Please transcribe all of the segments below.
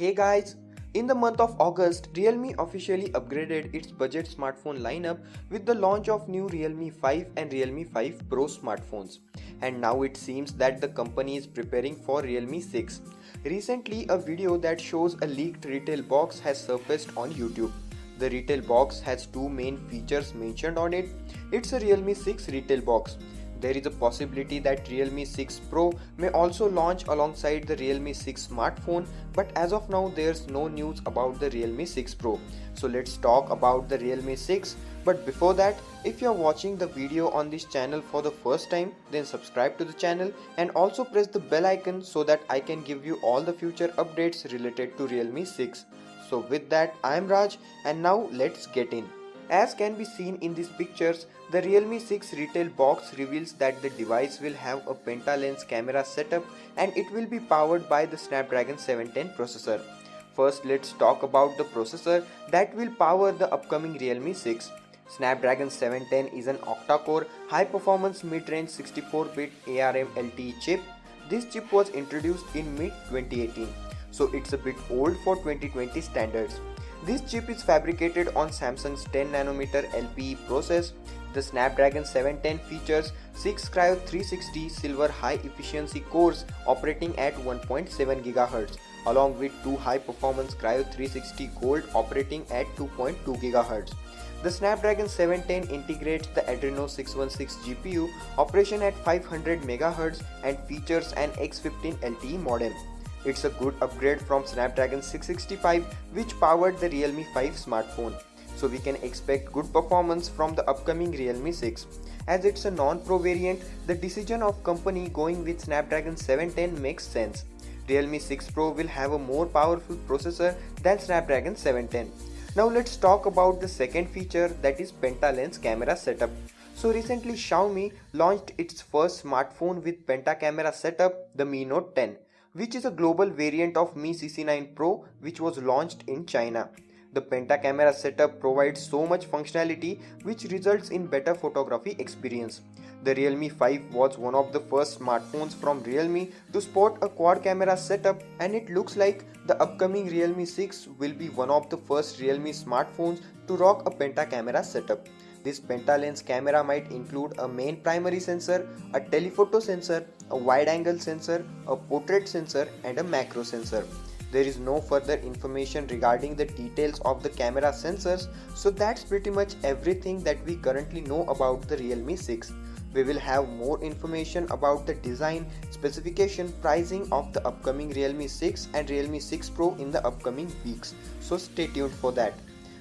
Hey guys, in the month of August, Realme officially upgraded its budget smartphone lineup with the launch of new Realme 5 and Realme 5 Pro smartphones. And now it seems that the company is preparing for Realme 6. Recently, a video that shows a leaked retail box has surfaced on YouTube. The retail box has two main features mentioned on it. It's a Realme 6 retail box. There is a possibility that Realme 6 Pro may also launch alongside the Realme 6 smartphone, but as of now there's no news about the Realme 6 Pro. So let's talk about the Realme 6. But before that, if you're watching the video on this channel for the first time, then subscribe to the channel and also press the bell icon so that I can give you all the future updates related to Realme 6. So with that, I am Raj and now let's get in. As can be seen in these pictures, the Realme 6 retail box reveals that the device will have a Penta-Lens camera setup and it will be powered by the Snapdragon 710 processor. First, let's talk about the processor that will power the upcoming Realme 6. Snapdragon 710 is an octa-core, high-performance mid-range 64-bit ARM LTE chip. This chip was introduced in mid-2018, so it's a bit old for 2020 standards. This chip is fabricated on Samsung's 10nm LPE process. The Snapdragon 710 features 6 Cryo 360 silver high-efficiency cores operating at 1.7 GHz, along with 2 high-performance Cryo 360 Gold operating at 2.2 GHz. The Snapdragon 710 integrates the Adreno 616 GPU operation at 500 MHz and features an X15 LTE modem. It's a good upgrade from Snapdragon 665, which powered the Realme 5 smartphone. So we can expect good performance from the upcoming Realme 6. As it's a non-Pro variant, the decision of company going with Snapdragon 710 makes sense. Realme 6 Pro will have a more powerful processor than Snapdragon 710. Now let's talk about the second feature, that is Penta-Lens camera setup. So recently Xiaomi launched its first smartphone with Penta camera setup, the Mi Note 10. Which is a global variant of Mi CC9 Pro, which was launched in China. The Penta camera setup provides so much functionality which results in better photography experience. The Realme 5 was one of the first smartphones from Realme to sport a quad camera setup, and it looks like the upcoming Realme 6 will be one of the first Realme smartphones to rock a Penta camera setup. This Penta-Lens camera might include a main primary sensor, a telephoto sensor, a wide-angle sensor, a portrait sensor and a macro sensor. There is no further information regarding the details of the camera sensors, so that's pretty much everything that we currently know about the Realme 6. We will have more information about the design, specification, pricing of the upcoming Realme 6 and Realme 6 Pro in the upcoming weeks, so stay tuned for that.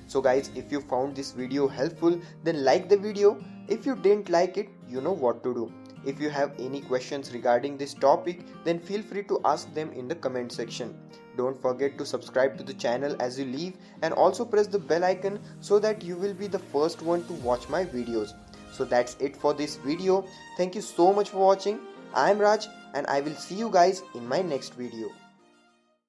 So guys, if you found this video helpful, then like the video. If you didn't like it, you know what to do. If you have any questions regarding this topic, then feel free to ask them in the comment section. Don't forget to subscribe to the channel as you leave and also press the bell icon so that you will be the first one to watch my videos. So that's it for this video. Thank you so much for watching. I am Raj and I will see you guys in my next video.